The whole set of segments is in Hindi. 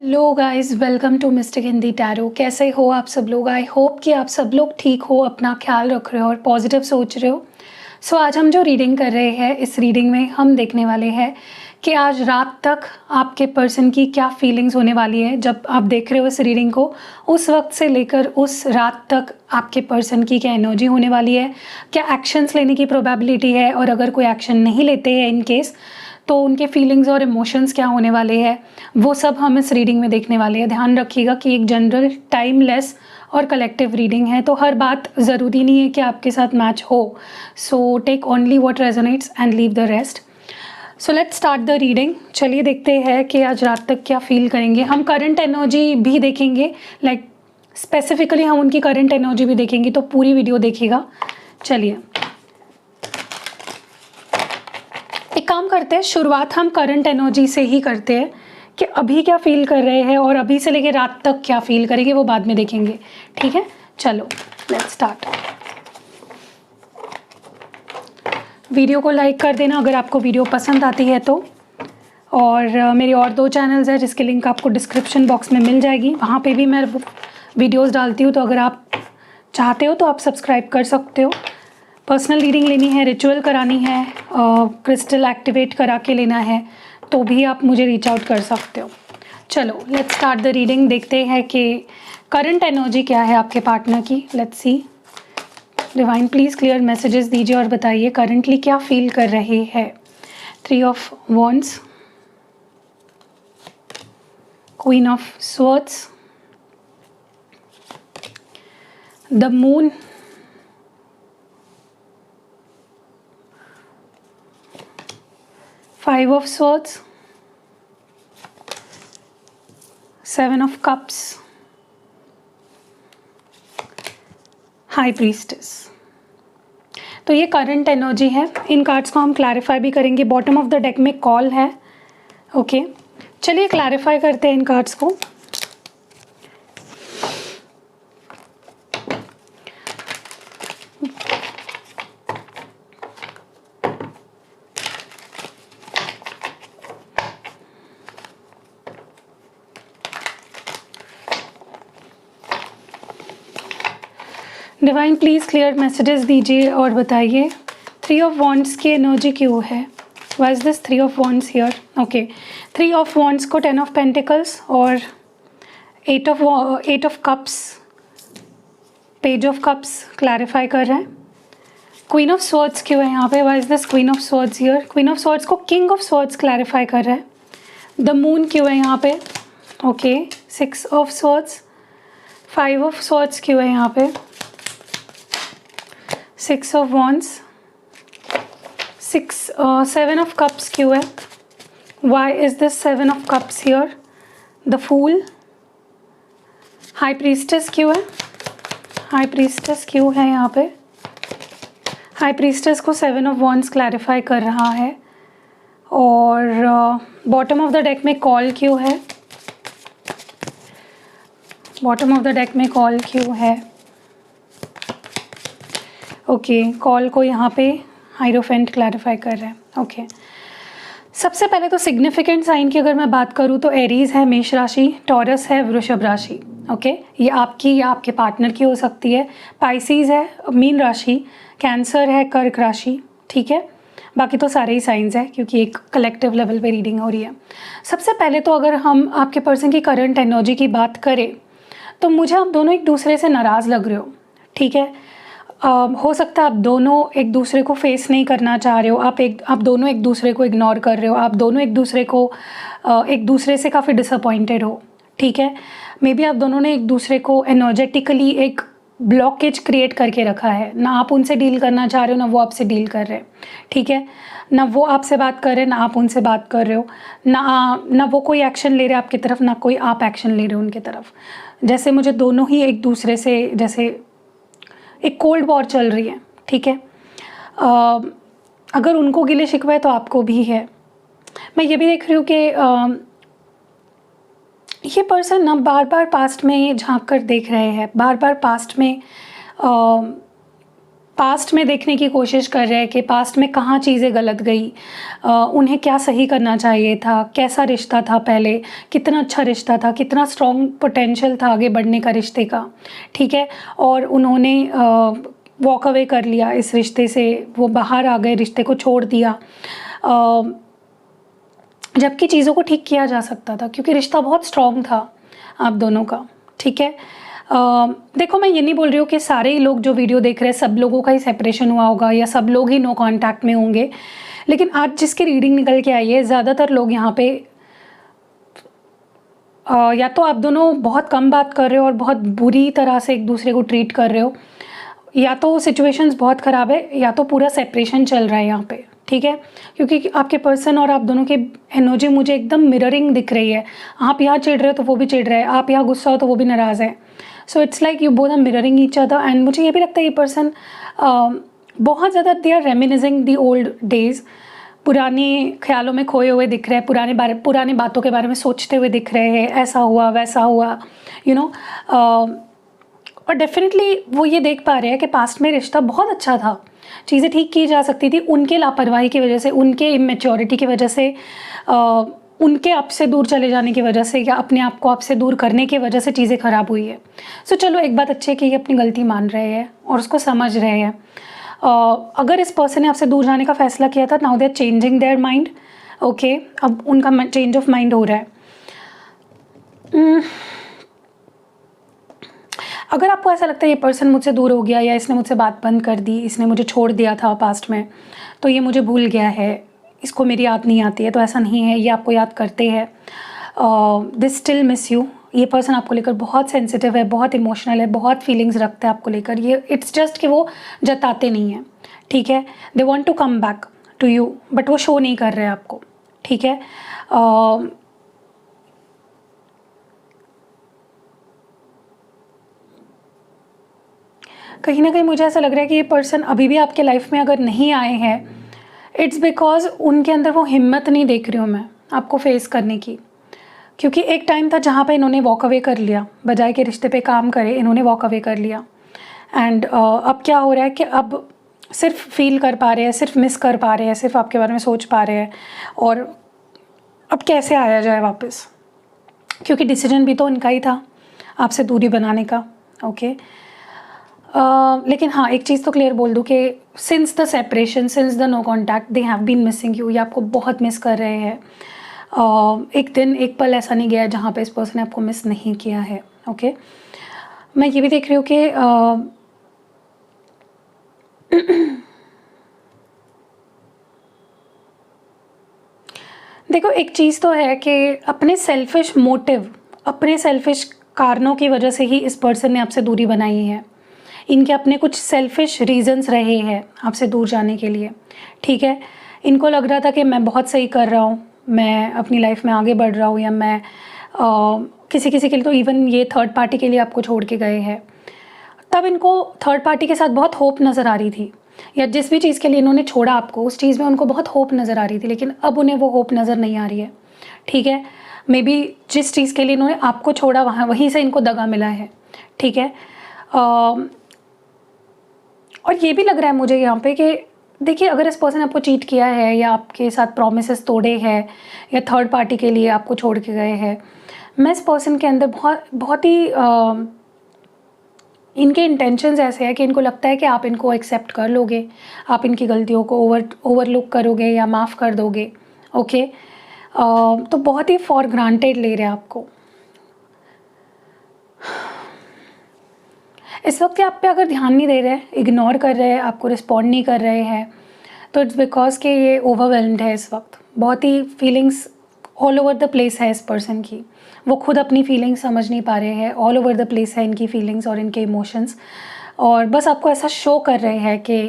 Hello guys, welcome to mystic Hindi tarot. कैसे हो आप सब लोग? आई होप कि आप सब लोग ठीक हो, अपना ख्याल रख रहे हो और पॉजिटिव सोच रहे हो। सो आज हम जो रीडिंग कर रहे हैं, इस रीडिंग में हम देखने वाले हैं कि आज रात तक आपके पर्सन की क्या फीलिंग्स होने वाली है। जब आप देख रहे हो इस रीडिंग को, उस वक्त से लेकर उस रात तक आपके पर्सन की क्या एनर्जी होने वाली है, क्या एक्शंस लेने की प्रोबेबिलिटी है, और अगर कोई एक्शन नहीं लेते हैं इन केस, तो उनके फीलिंग्स और इमोशंस क्या होने वाले हैं, वो सब हम इस रीडिंग में देखने वाले हैं। ध्यान रखिएगा कि एक जनरल, टाइमलेस और कलेक्टिव रीडिंग है, तो हर बात ज़रूरी नहीं है कि आपके साथ मैच हो। So take only what resonates and leave the rest. So let's start the reading. चलिए देखते हैं कि आज रात तक क्या फील करेंगे। हम करंट एनर्जी भी देखेंगे, लाइक स्पेसिफिकली हम उनकी करंट एनर्जी भी देखेंगे, तो पूरी वीडियो देखिएगा। चलिए एक काम करते हैं, शुरुआत हम करंट एनर्जी से ही करते हैं कि अभी क्या फील कर रहे हैं और अभी से लेके रात तक क्या फील करेंगे, वो बाद में देखेंगे। ठीक है, चलो लेट्स स्टार्ट। वीडियो को लाइक कर देना अगर आपको वीडियो पसंद आती है तो, और मेरे और 2 चैनल्स हैं जिसके लिंक आपको डिस्क्रिप्शन बॉक्स में मिल जाएगी। वहाँ पे भी मैं वीडियोस डालती हूँ, तो अगर आप चाहते हो तो आप सब्सक्राइब कर सकते हो। पर्सनल रीडिंग लेनी है, रिचुअल करानी है, क्रिस्टल एक्टिवेट करा के लेना है, तो भी आप मुझे रीच आउट कर सकते हो। चलो लेट्स स्टार्ट द रीडिंग। देखते हैं कि करंट एनर्जी क्या है आपके पार्टनर की। Let's see. Divine please clear messages दीजिए और बताइए करंटली क्या फील कर रहे हैं। 3 of wands, queen of swords, the moon, Five of Swords, 7 of Cups, High Priestess। तो ये करंट एनर्जी है। इन कार्ड्स को हम क्लैरिफाई भी करेंगे। बॉटम ऑफ द डेक में कॉल है। ओके, चलिए क्लैरिफाई करते हैं इन कार्ड्स को। डिवाइन प्लीज़ क्लियर मैसेजेस दीजिए और बताइए 3 ऑफ वॉन्ड्स की एनर्जी क्यों है। Why is this 3 of wands here? Okay, 3 of wands को 10 ऑफ पेंटिकल्स और 8 of cups, page of cups clarify कर रहे हैं। क्वीन ऑफ स्वॉर्ड्स क्यों है यहाँ पे? Why is this queen of swords here? Queen of swords को किंग ऑफ स्वॉर्ड्स क्लैरिफाई कर रहे हैं। द मून क्यों है यहाँ पे? Okay, 6 of swords. 5 of swords क्यों है यहाँ पे? 6 of wands, 7 of cups क्यों है? Why is this 7 of cups here? The fool, high priestess क्यों है? high priestess क्यों है यहाँ पे? high priestess को 7 of wands क्लैरिफाई कर रहा है। और बॉटम ऑफ द डेक में कॉल क्यों है? बॉटम ऑफ द डेक में कॉल क्यों है? ओके, कॉल को यहाँ पे हाइरोफेंट क्लैरिफाई कर रहे हैं। ओके, सबसे पहले तो सिग्निफिकेंट साइन की अगर मैं बात करूँ तो एरीज है, मेष राशि, टॉरस है, वृषभ राशि। ओके, ये आपकी या आपके पार्टनर की हो सकती है। पाइसीज है, मीन राशि, कैंसर है, कर्क राशि। ठीक है, बाकी तो सारे ही साइंस है क्योंकि एक कलेक्टिव लेवल पे रीडिंग हो रही है। सबसे पहले तो अगर हम आपके पर्सन की करंट एनर्जी की बात करें तो मुझे आप दोनों एक दूसरे से नाराज़ लग रहे हो। ठीक है, हो सकता है आप दोनों एक दूसरे को फेस नहीं करना चाह रहे हो, आप दोनों एक दूसरे को इग्नोर कर रहे हो, आप दोनों एक दूसरे से काफ़ी डिसअपॉइंटेड हो। ठीक है, मे बी आप दोनों ने एक दूसरे को एनर्जेटिकली एक ब्लॉकेज क्रिएट करके रखा है। ना आप उनसे डील करना चाह रहे हो, ना वो आपसे डील कर रहे हैं। ठीक है, ना वो आपसे बात कर रहे हैं, ना आप उनसे बात कर रहे हो, ना वो कोई एक्शन ले रहे हैं आपकी तरफ, ना कोई आप एक्शन ले रहे हो उनकी तरफ। जैसे मुझे दोनों ही एक दूसरे से जैसे एक कोल्ड वॉर चल रही है। ठीक है, अगर उनको गिले शिकवा है तो आपको भी है। मैं ये भी देख रही हूँ कि ये पर्सन ना बार बार पास्ट में झांक कर देख रहे हैं, बार बार पास्ट में पास्ट में देखने की कोशिश कर रहे हैं कि पास्ट में कहाँ चीज़ें गलत गई, उन्हें क्या सही करना चाहिए था, कैसा रिश्ता था पहले, कितना अच्छा रिश्ता था, कितना स्ट्रॉन्ग पोटेंशियल था आगे बढ़ने का रिश्ते का, ठीक है। और उन्होंने वॉक अवे कर लिया इस रिश्ते से, वो बाहर आ गए, रिश्ते को छोड़ दिया, जबकि चीज़ों को ठीक किया जा सकता था क्योंकि रिश्ता बहुत स्ट्रॉन्ग था आप दोनों का, ठीक है। देखो, मैं ये नहीं बोल रही हूँ कि सारे ही लोग जो वीडियो देख रहे हैं सब लोगों का ही सेपरेशन हुआ होगा या सब लोग ही नो कांटेक्ट में होंगे, लेकिन आज जिसकी रीडिंग निकल के आई है ज़्यादातर लोग यहाँ पे या तो आप दोनों बहुत कम बात कर रहे हो और बहुत बुरी तरह से एक दूसरे को ट्रीट कर रहे हो, या तो सिचुएशंस बहुत ख़राब है, या तो पूरा सेपरेशन चल रहा है यहाँ पे, ठीक है। क्योंकि आपके पर्सन और आप दोनों की एनर्जी मुझे एकदम मिररिंग दिख रही है। आप यहाँ चिढ़ रहे हो तो वो भी चिढ़ रहा है, आप यहाँ गुस्सा हो तो वो भी नाराज़ है। So it's like you both are mirroring each other. And मुझे ये भी लगता है ये पर्सन बहुत ज़्यादा they are reminiscing the old days, पुराने ख्यालों में खोए हुए दिख रहे हैं, पुराने बातों के बारे में सोचते हुए दिख रहे हैं, ऐसा हुआ वैसा हुआ, यू नो। और डेफिनेटली वो ये देख पा रहे हैं कि पास्ट में रिश्ता बहुत अच्छा था, चीज़ें ठीक की जा सकती थी, उनके लापरवाही की वजह से, उनके इमेच्योरिटी की वजह से, उनके आपसे दूर चले जाने की वजह से या अपने आप को आपसे दूर करने की वजह से चीज़ें ख़राब हुई है। सो चलो, एक बात अच्छी है कि ये अपनी गलती मान रहे हैं और उसको समझ रहे हैं। अगर इस पर्सन ने आपसे दूर जाने का फ़ैसला किया था, now they are changing their mind, okay. अब उनका चेंज ऑफ माइंड हो रहा है। अगर आपको ऐसा लगता है ये पर्सन मुझसे दूर हो गया या इसने मुझसे बात बंद कर दी, इसने मुझे छोड़ दिया था पास्ट में, तो ये मुझे भूल गया है, इसको मेरी याद नहीं आती है, तो ऐसा नहीं है, ये आपको याद करते हैं। They still miss you. ये पर्सन आपको लेकर बहुत सेंसिटिव है, बहुत इमोशनल है, बहुत फीलिंग्स रखता है आपको लेकर। ये इट्स जस्ट कि वो जताते नहीं हैं, ठीक है। They want to come back to you but वो शो नहीं कर रहे आपको, ठीक है। कहीं ना कहीं मुझे ऐसा लग रहा है कि ये पर्सन अभी भी आपके लाइफ में अगर नहीं आए हैं, इट्स बिकॉज उनके अंदर वो हिम्मत नहीं देख रही हूँ मैं आपको फेस करने की। क्योंकि एक टाइम था जहाँ पे इन्होंने वॉक अवे कर लिया, बजाय के रिश्ते पे काम करे इन्होंने वॉक अवे कर लिया। एंड अब क्या हो रहा है कि अब सिर्फ फील कर पा रहे हैं, सिर्फ मिस कर पा रहे हैं, सिर्फ आपके बारे में सोच पा रहे हैं। और अब कैसे आया जाए वापस, क्योंकि डिसीजन भी तो उनका ही था आपसे दूरी बनाने का, ओके। लेकिन हाँ, एक चीज़ तो क्लियर बोल दूँ कि since the separation, since the no contact, they have been missing you. ये आपको बहुत मिस कर रहे हैं। एक दिन एक पल ऐसा नहीं गया जहाँ पे इस पर्सन ने आपको मिस नहीं किया है, ओके। मैं ये भी देख रही हूँ कि देखो, एक चीज़ तो है कि अपने सेल्फिश मोटिव, अपने सेल्फिश कारणों की वजह से ही इस पर्सन ने आपसे दूरी बनाई है। इनके अपने कुछ सेल्फिश रीजंस रहे हैं आपसे दूर जाने के लिए, ठीक है। इनको लग रहा था कि मैं बहुत सही कर रहा हूँ, मैं अपनी लाइफ में आगे बढ़ रहा हूँ, या मैं किसी के लिए तो इवन ये थर्ड पार्टी के लिए आपको छोड़ के गए हैं। तब इनको थर्ड पार्टी के साथ बहुत होप नज़र आ रही थी, या जिस भी चीज़ के लिए इन्होंने छोड़ा आपको उस चीज़ में उनको बहुत होप नज़र आ रही थी, लेकिन अब उन्हें वो होप नज़र नहीं आ रही है, ठीक है। मे बी जिस चीज़ के लिए इन्होंने आपको छोड़ा वहीं से इनको दगा मिला है, ठीक है। और ये भी लग रहा है मुझे यहाँ पे कि देखिए, अगर इस पर्सन ने आपको चीट किया है या आपके साथ प्रॉमिसेस तोड़े हैं या थर्ड पार्टी के लिए आपको छोड़ के गए हैं, मैं इस पर्सन के अंदर बहुत ही इनके इंटेंशंस ऐसे हैं कि इनको लगता है कि आप इनको एक्सेप्ट कर लोगे, आप इनकी गलतियों को ओवरलुक करोगे या माफ़ कर दोगे, ओके। तो बहुत ही फॉर ग्रांटेड ले रहे हैं आपको। इस वक्त आप पे अगर ध्यान नहीं दे रहे, इग्नोर कर रहे हैं, आपको रिस्पॉन्ड नहीं कर रहे हैं, तो इट्स बिकॉज कि ये ओवरवेल्म्ड है इस वक्त। बहुत ही feelings all over the place है इस पर्सन की। वो खुद अपनी फीलिंग्स समझ नहीं पा रहे हैं, ऑल ओवर द प्लेस है इनकी फीलिंग्स और इनके इमोशंस। और बस आपको ऐसा शो कर रहे हैं कि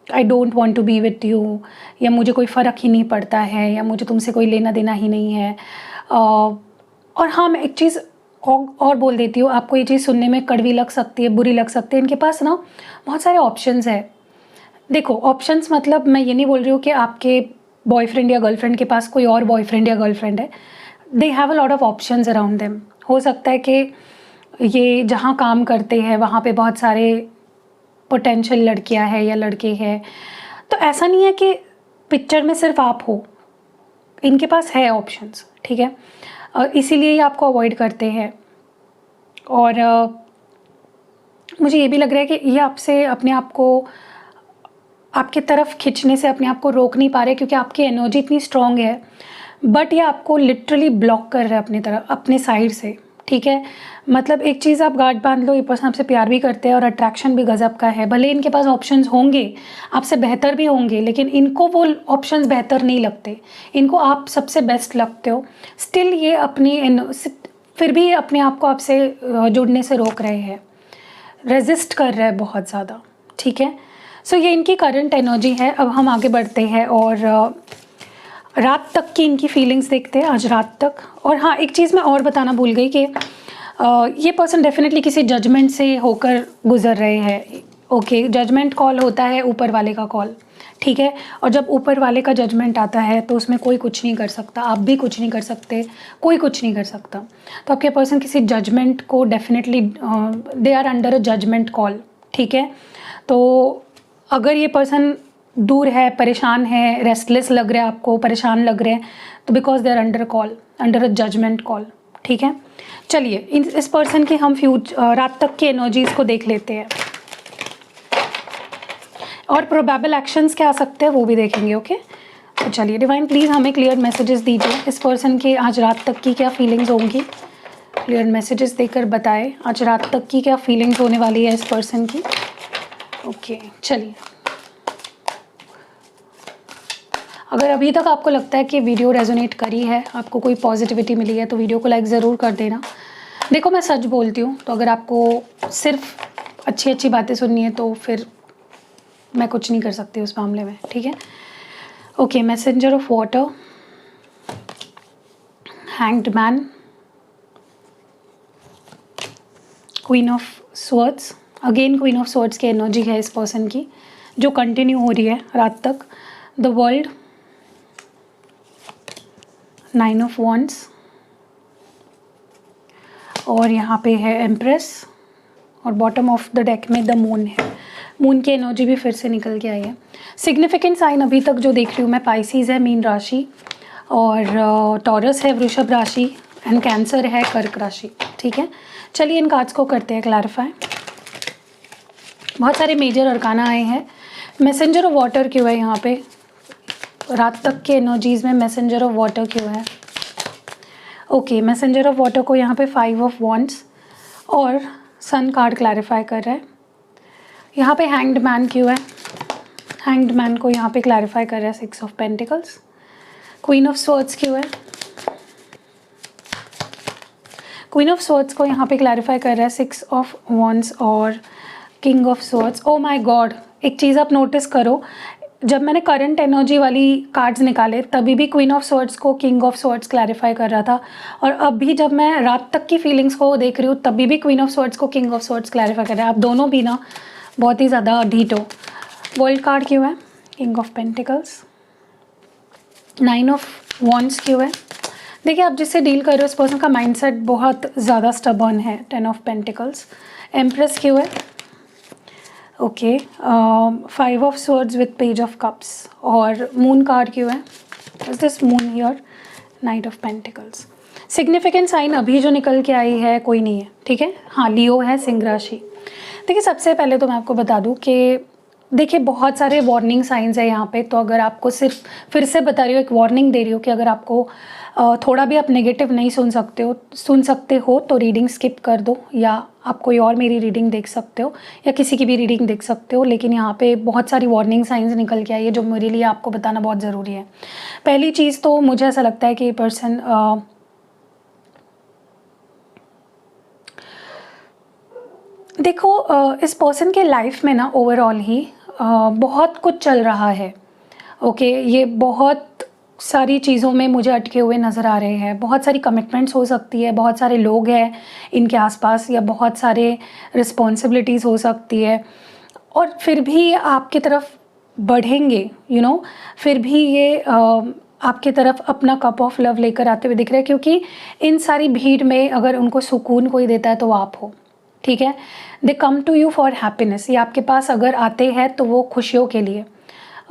I don't want to be with you, या मुझे कोई फ़र्क ही नहीं पड़ता है, या मुझे तुमसे कोई लेना देना ही नहीं है। और हाँ, मैं एक चीज़ और बोल देती हूँ, आपको ये चीज़ सुनने में कड़वी लग सकती है, बुरी लग सकती है। इनके पास ना बहुत सारे ऑप्शंस है। देखो, ऑप्शंस मतलब मैं ये नहीं बोल रही हूँ कि आपके बॉयफ्रेंड या गर्लफ्रेंड के पास कोई और बॉयफ्रेंड या गर्लफ्रेंड है। They have a lot of options around them. हो सकता है कि ये जहाँ काम करते हैं वहाँ पे बहुत सारे पोटेंशियल लड़कियां हैं या लड़के हैं। तो ऐसा नहीं है कि पिक्चर में सिर्फ आप हो, इनके पास है ऑप्शंस, ठीक है। इसीलिए ये आपको अवॉइड करते हैं। और मुझे ये भी लग रहा है कि ये आपसे अपने आप को आपकी तरफ खींचने से अपने आप को रोक नहीं पा रहे, क्योंकि आपकी एनर्जी इतनी स्ट्रॉन्ग है, बट ये आपको लिटरली ब्लॉक कर रहा है अपनी तरफ, अपने साइड से, ठीक है। मतलब एक चीज़ आप गार्ड बांध लो, ये पर्सन आपसे प्यार भी करते हैं और अट्रैक्शन भी गज़ब का है। भले इनके पास ऑप्शंस होंगे, आपसे बेहतर भी होंगे, लेकिन इनको वो ऑप्शंस बेहतर नहीं लगते, इनको आप सबसे बेस्ट लगते हो। स्टिल ये फिर भी अपने आप को आपसे जुड़ने से रोक रहे हैं, रेजिस्ट कर रहे हैं बहुत ज़्यादा, ठीक है। सो ये इनकी करंट एनर्जी है। अब हम आगे बढ़ते हैं और रात तक की इनकी फीलिंग्स देखते हैं, आज रात तक। और हाँ, एक चीज़ मैं और बताना भूल गई कि ये पर्सन डेफिनेटली किसी जजमेंट से होकर गुजर रहे हैं। ओके, जजमेंट कॉल होता है ऊपर वाले का कॉल, ठीक है। और जब ऊपर वाले का जजमेंट आता है तो उसमें कोई कुछ नहीं कर सकता, आप भी कुछ नहीं कर सकते, कोई कुछ नहीं कर सकता। तो आपके पर्सन किसी जजमेंट को definitely they are under a judgement call, ठीक है। तो अगर ये पर्सन दूर है, परेशान है, रेस्टलेस लग रहा है आपको, परेशान लग रहे हैं, तो because they are under a judgement call, ठीक है। चलिए इस पर्सन की हम रात तक की एनर्जीज़ को देख लेते हैं और प्रोबेबल एक्शंस क्या आ सकते हैं वो भी देखेंगे। ओके, तो चलिए डिवाइन प्लीज़ हमें क्लियर मैसेजेस दीजिए, इस पर्सन के आज रात तक की क्या फीलिंग्स होंगी। क्लियर मैसेजेस देकर बताएं आज रात तक की क्या फीलिंग्स होने वाली है इस पर्सन की। ओके, चलिए अगर अभी तक आपको लगता है कि वीडियो रेजोनेट करी है, आपको कोई पॉजिटिविटी मिली है, तो वीडियो को लाइक ज़रूर कर देना। देखो मैं सच बोलती हूँ, तो अगर आपको सिर्फ अच्छी अच्छी बातें सुननी है तो फिर मैं कुछ नहीं कर सकती उस मामले में, ठीक है। Okay, messenger of water, hanged man, queen of swords. Again queen of swords की एनर्जी है इस पर्सन की जो कंटिन्यू हो रही है रात तक। The world, nine of wands, और यहाँ पे है एम्प्रेस, और बॉटम ऑफ द डेक में द मून है। मून की एनर्जी भी फिर से निकल के आई है। सिग्निफिकेंट साइन अभी तक जो देख रही हूँ मैं, पाइसीज है मीन राशि, और टॉरस है वृषभ राशि, एंड कैंसर है कर्क राशि, ठीक है। चलिए इन कार्ड्स को करते हैं क्लैरिफाई। बहुत सारे मेजर अरकाना आए हैं। मैसेंजर ऑफ वाटर क्यों है यहाँ पे रात तक के एनर्जीज़ में? मैसेंजर ऑफ वाटर क्यों है? ओके, मैसेंजर ऑफ वाटर को यहाँ पे 5 ऑफ वॉन्ड्स और सन कार्ड क्लैरिफाई कर रहा है। यहाँ पे हैंग्ड मैन क्यों है? हैंग्ड मैन को यहाँ पे क्लैरिफाई कर रहा है 6 of pentacles. Queen of swords क्यों है? क्वीन ऑफ स्वॉर्ड्स को यहाँ पे क्लैरिफाई कर रहा है 6 ऑफ वॉन्ड्स और king of swords. Oh my God, एक चीज़ आप नोटिस करो, जब मैंने करंट एनर्जी वाली कार्ड्स निकाले तभी भी क्वीन ऑफ स्वॉर्ड्स को किंग ऑफ स्वॉर्ड्स क्लैरिफाई कर रहा था, और अब भी जब मैं रात तक की फीलिंग्स को देख रही हूँ तभी भी क्वीन ऑफ स्वॉर्ड्स को किंग ऑफ स्वॉर्ड्स क्लैरिफाई कर रहा है। आप दोनों भी ना बहुत ही ज़्यादा ढीठ हो। वर्ल्ड कार्ड क्यों है? King of pentacles. 9 of wands क्यों है? देखिए आप जिससे डील कर रहे हो उस पर्सन का माइंडसेट बहुत ज़्यादा स्टबर्न है। 10 ऑफ पेंटिकल्स। एम्प्रेस क्यों है? Okay, 5 of swords with page of cups. और मून कार्ड क्यों है? Is this moon here? Knight of pentacles. Significant sign अभी जो निकल के आई है कोई नहीं है, ठीक है। हाँ, लियो है, सिंह राशि। देखिए सबसे पहले तो मैं आपको बता दूं कि देखिए बहुत सारे वार्निंग साइंस है यहाँ पे, तो अगर आपको सिर्फ फिर से बता रही हूँ, एक वार्निंग दे रही हूँ कि अगर आपको थोड़ा भी आप नेगेटिव नहीं सुन सकते हो तो रीडिंग स्किप कर दो, या आप कोई और मेरी रीडिंग देख सकते हो या किसी की भी रीडिंग देख सकते हो। लेकिन यहाँ पे बहुत सारी वार्निंग साइंस निकल के आई है जो मेरे लिए आपको बताना बहुत ज़रूरी है। पहली चीज़ तो मुझे ऐसा लगता है कि ये पर्सन देखो इस पर्सन के लाइफ में ना ओवरऑल ही बहुत कुछ चल रहा है। ओके, ये बहुत सारी चीज़ों में मुझे अटके हुए नज़र आ रहे हैं। बहुत सारी कमिटमेंट्स हो सकती है, बहुत सारे लोग हैं इनके आसपास, या बहुत सारे रिस्पॉन्सिबिलिटीज़ हो सकती है, और फिर भी आपकी तरफ बढ़ेंगे, फिर भी ये आपकी तरफ अपना कप ऑफ लव लेकर आते हुए दिख रहे हैं, क्योंकि इन सारी भीड़ में अगर उनको सुकून कोई देता है तो वो आप हो, ठीक है। They come to you for happiness, ये आपके पास अगर आते हैं तो वो खुशियों के लिए,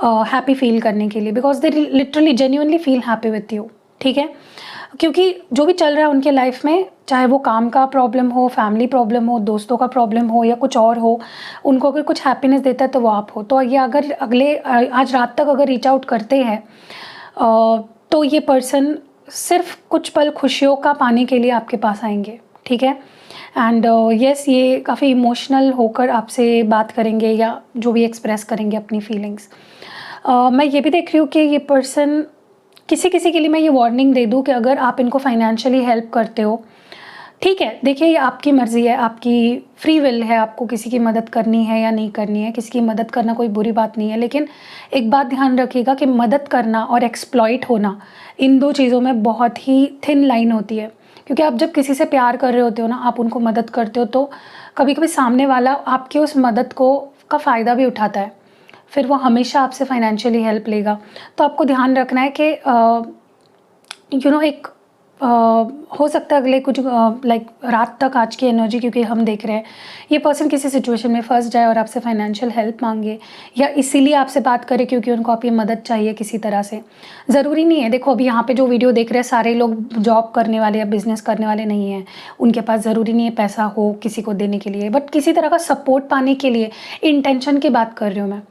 हैप्पी फील करने के लिए, because they literally genuinely feel happy with you, ठीक है। क्योंकि जो भी चल रहा है उनके लाइफ में, चाहे वो काम का प्रॉब्लम हो, फैमिली प्रॉब्लम हो, दोस्तों का प्रॉब्लम हो या कुछ और हो, उनको अगर कुछ हैप्पीनेस देता है तो वो आप हो। तो ये अगर अगले आज रात तक अगर रीच आउट करते हैं तो ये पर्सन सिर्फ कुछ पल खुशियों का पाने के लिए आपके पास आएंगे, ठीक है। एंड येस, ये काफ़ी इमोशनल होकर आपसे बात करेंगे या जो भी एक्सप्रेस करेंगे अपनी फीलिंग्स। मैं ये भी देख रही हूँ कि ये पर्सन, किसी के लिए मैं ये वार्निंग दे दूँ कि अगर आप इनको फाइनेंशियली हेल्प करते हो, ठीक है, देखिए ये आपकी मर्ज़ी है, आपकी फ्री विल है, आपको किसी की मदद करनी है या नहीं करनी है। किसी की मदद करना कोई बुरी बात नहीं है, लेकिन एक बात ध्यान रखिएगा कि मदद करना और एक्सप्लॉइट होना, इन दो चीज़ों में बहुत ही थिन लाइन होती है। क्योंकि आप जब किसी से प्यार कर रहे होते हो ना, आप उनको मदद करते हो, तो कभी कभी सामने वाला आपकी उस मदद को का फ़ायदा भी उठाता है, फिर वो हमेशा आपसे फाइनेंशियली हेल्प लेगा। तो आपको ध्यान रखना है कि एक हो सकता है अगले कुछ लाइक रात तक आज की एनर्जी, क्योंकि हम देख रहे हैं ये पर्सन किसी सिचुएशन में फंस जाए और आपसे फाइनेंशियल हेल्प मांगे, या इसीलिए आपसे बात करे क्योंकि उनको आपकी मदद चाहिए किसी तरह से। ज़रूरी नहीं है, देखो अभी यहाँ पे जो वीडियो देख रहे हैं सारे लोग जॉब करने वाले या बिजनेस करने वाले नहीं हैं, उनके पास ज़रूरी नहीं है पैसा हो किसी को देने के लिए, बट किसी तरह का सपोर्ट पाने के लिए इंटेंशन की बात कर रही हूँ मैं।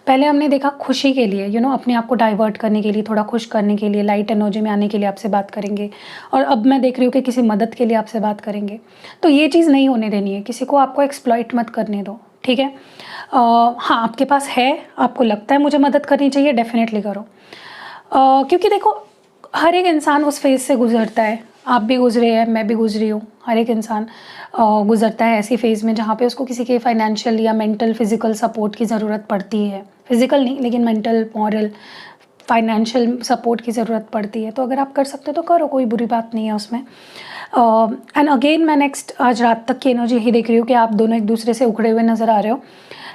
पहले हमने देखा खुशी के लिए, अपने आप को डाइवर्ट करने के लिए, थोड़ा खुश करने के लिए, लाइट एनर्जी में आने के लिए आपसे बात करेंगे, और अब मैं देख रही हूँ कि किसी मदद के लिए आपसे बात करेंगे। तो ये चीज़ नहीं होने देनी है, किसी को आपको एक्सप्लॉइट मत करने दो, ठीक है। हाँ, आपके पास है, आपको लगता है मुझे मदद करनी चाहिए, डेफिनेटली करो। क्योंकि देखो हर एक इंसान उस फेज़ से गुजरता है, आप भी गुजरे हैं, मैं भी गुजरी हूँ, हर एक इंसान गुजरता है ऐसी फेज़ में जहाँ पे उसको किसी के फाइनेंशियल या मेंटल फिज़िकल सपोर्ट की ज़रूरत पड़ती है। फिज़िकल नहीं, लेकिन मेंटल, मॉरल, फाइनेंशियल सपोर्ट की ज़रूरत पड़ती है। तो अगर आप कर सकते हो तो करो, कोई बुरी बात नहीं है उसमें। एंड अगेन मैं नेक्स्ट आज रात तक की एनर्जी यही देख रही हूँ कि आप दोनों एक दूसरे से उखड़े हुए नज़र आ रहे हो,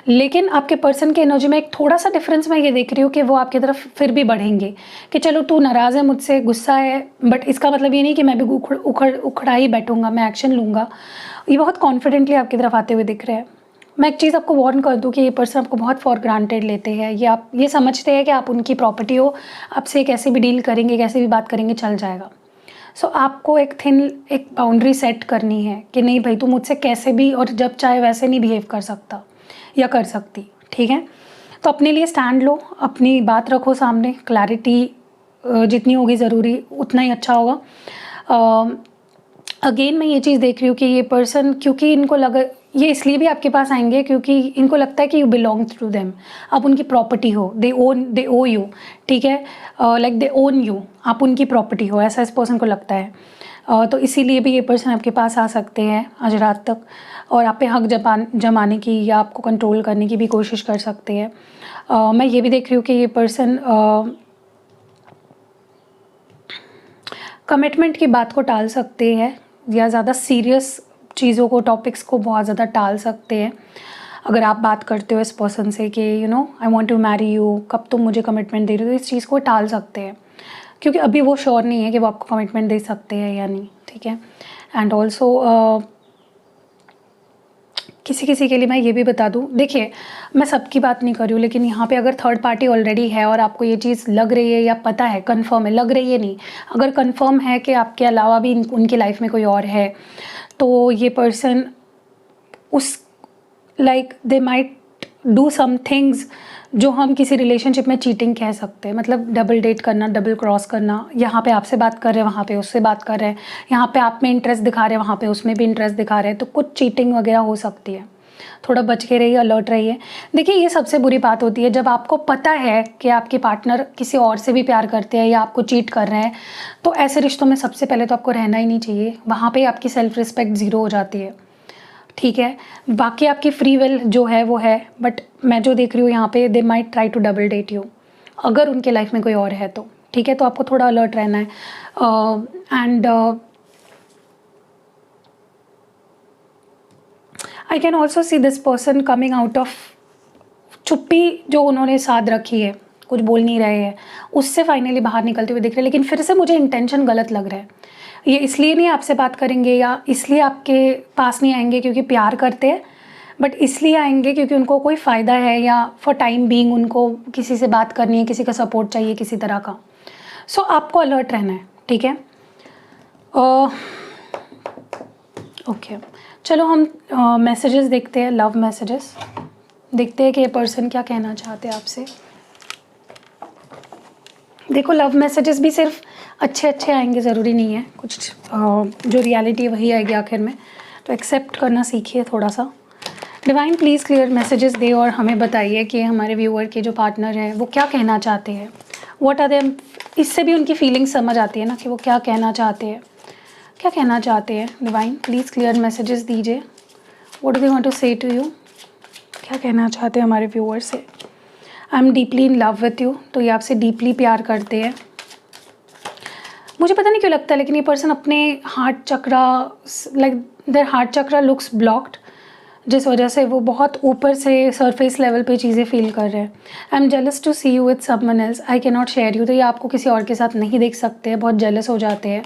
लेकिन आपके पर्सन की एनर्जी में एक थोड़ा सा डिफरेंस मैं ये देख रही हूँ कि वो आपकी तरफ फिर भी बढ़ेंगे, कि चलो तू नाराज़ है मुझसे, गुस्सा है, बट इसका मतलब ये नहीं कि मैं भी उखड़ा ही बैठूंगा, मैं एक्शन लूँगा। ये बहुत कॉन्फिडेंटली आपकी तरफ आते हुए दिख रहे हैं। मैं एक चीज़ आपको वार्न कर दूँ कि ये पर्सन आपको बहुत फॉर ग्रांटेड लेते हैं, ये समझते हैं कि आप उनकी प्रॉपर्टी हो, आपसे कैसे भी डील करेंगे, कैसे भी बात करेंगे, चल जाएगा। सो आपको एक बाउंड्री सेट करनी है कि नहीं भाई, तू मुझसे कैसे भी और जब चाहे वैसे नहीं बिहेव कर सकता या कर सकती, ठीक है। तो अपने लिए स्टैंड लो, अपनी बात रखो सामने, क्लैरिटी जितनी होगी ज़रूरी उतना ही अच्छा होगा। अगेन मैं ये चीज़ देख रही हूँ कि ये पर्सन, क्योंकि इनको लगा, ये इसलिए भी आपके पास आएंगे क्योंकि इनको लगता है कि यू बिलोंग टू देम, आप उनकी प्रॉपर्टी हो, दे ओ यू, ठीक है, लाइक दे ओन यू, आप उनकी प्रॉपर्टी हो, ऐसा इस पर्सन को लगता है। तो इसीलिए भी ये पर्सन आपके पास आ सकते हैं आज रात तक, और आप पे हक जमाने की या आपको कंट्रोल करने की भी कोशिश कर सकते हैं। मैं ये भी देख रही हूँ कि ये पर्सन कमिटमेंट की बात को टाल सकते हैं, या ज़्यादा सीरियस चीज़ों को, टॉपिक्स को बहुत ज़्यादा टाल सकते हैं। अगर आप बात करते हो इस पर्सन से कि I want to marry you, कब तुम मुझे कमिटमेंट दे रहे हो, तो इस चीज़ को टाल सकते हैं, क्योंकि अभी वो श्योर नहीं है कि वो आपको कमिटमेंट दे सकते हैं या नहीं, ठीक है। एंड ऑल्सो किसी के लिए मैं ये भी बता दूँ, देखिए मैं सबकी बात नहीं कर रही हूँ, लेकिन यहाँ पे अगर थर्ड पार्टी ऑलरेडी है और आपको ये चीज़ लग रही है या पता है, कंफर्म है, लग रही है नहीं, अगर कंफर्म है कि आपके अलावा भी उनकी लाइफ में कोई और है, तो ये पर्सन उस like they might do some things जो हम किसी रिलेशनशिप में चीटिंग कह सकते हैं। मतलब डबल डेट करना, डबल क्रॉस करना, यहाँ पे आपसे बात कर रहे हैं, वहाँ पे उससे बात कर रहे हैं, यहाँ पे आप में इंटरेस्ट दिखा रहे हैं, वहाँ पे उसमें भी इंटरेस्ट दिखा रहे हैं, तो कुछ चीटिंग वगैरह हो सकती है। थोड़ा बच के रहिए, अलर्ट रहिए। देखिए ये सबसे बुरी बात होती है जब आपको पता है कि आपके पार्टनर किसी और से भी प्यार करते हैं या आपको चीट कर रहे हैं, तो ऐसे रिश्तों में सबसे पहले तो आपको रहना ही नहीं चाहिए। वहाँ पे आपकी सेल्फ रिस्पेक्ट ज़ीरो हो जाती है, ठीक है। बाकी आपकी फ्री विल जो है वो है, बट मैं जो देख रही हूँ यहाँ पे, they might try to double date you, अगर उनके लाइफ में कोई और है तो, ठीक है। तो आपको थोड़ा अलर्ट रहना है। And I can also see this person coming out of चुप्पी जो उन्होंने साध रखी है, कुछ बोल नहीं रहे हैं, उससे फाइनली बाहर निकलते हुए दिख रहे हैं। लेकिन फिर से मुझे इंटेंशन गलत लग रहा है, ये इसलिए नहीं आपसे बात करेंगे या इसलिए आपके पास नहीं आएंगे क्योंकि प्यार करते हैं, बट इसलिए आएंगे क्योंकि उनको कोई फ़ायदा है या फॉर टाइम बीइंग उनको किसी से बात करनी है, किसी का सपोर्ट चाहिए किसी तरह का। सो आपको अलर्ट रहना है, ठीक है। ओके, चलो हम मैसेजेस देखते हैं, लव मैसेजेस देखते हैं कि ये पर्सन क्या कहना चाहते हैं आपसे। देखो, लव मैसेजेस भी सिर्फ अच्छे अच्छे आएंगे ज़रूरी नहीं है, कुछ जो रियलिटी है वही आएगी आखिर में, तो एक्सेप्ट करना सीखिए थोड़ा सा। डिवाइन प्लीज़ क्लियर मैसेजेस दे और हमें बताइए कि हमारे व्यूअर के जो पार्टनर हैं वो क्या कहना चाहते हैं, व्हाट आर देम। इससे भी उनकी फीलिंग्स समझ आती है ना कि वो क्या कहना चाहते हैं, क्या कहना चाहते हैं। डिवाइन प्लीज़ क्लियर मैसेजेस दीजिए, what do they want to say to you, क्या कहना चाहते हैं हमारे व्यूअर से। I am deeply in love with you, तो ये आपसे डीपली प्यार करते हैं। मुझे पता नहीं क्यों लगता है लेकिन ये पर्सन अपने heart chakra, like their heart chakra looks blocked, जिस वजह से वो बहुत ऊपर से सरफेस लेवल पे चीज़ें फील कर रहे हैं। I am jealous to see you with someone else, I can not share you, तो ये आपको किसी और के साथ नहीं देख सकते हैं, बहुत जेलस हो जाते हैं।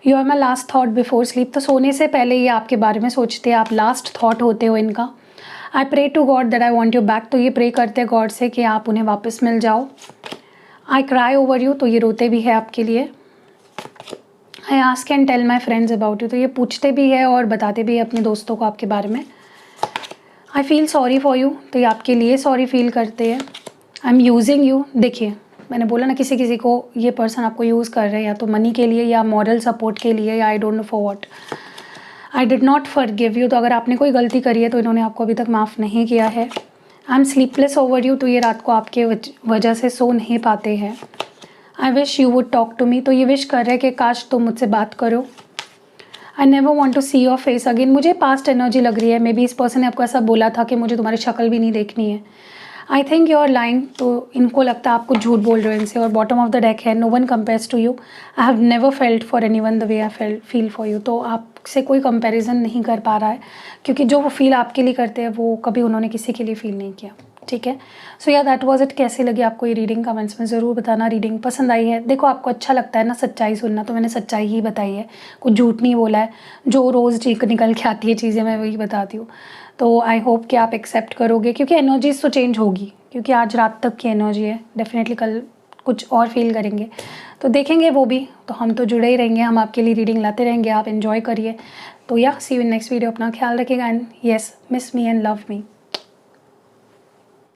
You are my last thought before sleep, तो सोने से पहले ये आपके बारे में सोचते हैं, आप लास्ट थाट होते हो इनका। I pray to God that I want you back, तो ये प्रे करते हैं गॉड से कि आप उन्हें वापस मिल जाओ। आई क्राई ओवर यू, तो ये रोते भी है आपके लिए। I ask and tell my friends about you, तो ये पूछते भी है और बताते भी है अपने दोस्तों को आपके बारे में। I feel sorry for you, तो ये आपके लिए सॉरी फील करते हैं। आई एम यूजिंग यू, देखिए मैंने बोला ना किसी किसी को ये पर्सन आपको यूज़ कर रहे हैं, या तो मनी के लिए या मॉरल सपोर्ट के लिए, या I don't know for what. I did not forgive you, तो अगर आपने कोई गलती करी है तो इन्होंने आपको अभी तक माफ़ नहीं किया है। I am sleepless over you, तो ये रात को आपके वजह से सो नहीं पाते हैं। I wish you would talk to me, तो ये विश कर रहे हैं कि काश तुम मुझसे बात करो। I never want to see your face again, मुझे पास्ट एनर्जी लग रही है, मे बी इस पर्सन ने आपको ऐसा बोला था कि मुझे तुम्हारी शक्ल भी नहीं देखनी है। I think you are lying, तो इनको लगता है आपको झूठ बोल रहे हो इनसे। और बॉटम ऑफ द डेक है no one compares to you, I have never felt for anyone the way I feel for you, तो आपसे कोई कंपेरिजन नहीं कर पा रहा है क्योंकि जो वो फील आपके लिए करते हैं वो कभी उन्होंने किसी के लिए फील नहीं किया, ठीक है। सो या दैट वाज इट। कैसी लगी आपको ये रीडिंग कमेंट्स में ज़रूर बताना। रीडिंग पसंद आई है, देखो आपको अच्छा लगता है ना सच्चाई सुनना, तो मैंने सच्चाई ही बताई है, कुछ झूठ नहीं बोला है। जो रोज़ ठीक निकल के आती है चीज़ें मैं वही बताती हूँ। तो आई होप कि आप एक्सेप्ट करोगे क्योंकि एनर्जीज तो चेंज होगी, क्योंकि आज रात तक की एनर्जी है, डेफिनेटली कल कुछ और फील करेंगे तो देखेंगे वो भी। तो हम तो जुड़े ही रहेंगे, हम आपके लिए रीडिंग लाते रहेंगे, आप एंजॉय करिए। तो या सी यू इन नेक्स्ट वीडियो, अपना ख्याल रखिएगा and yes miss me and love me.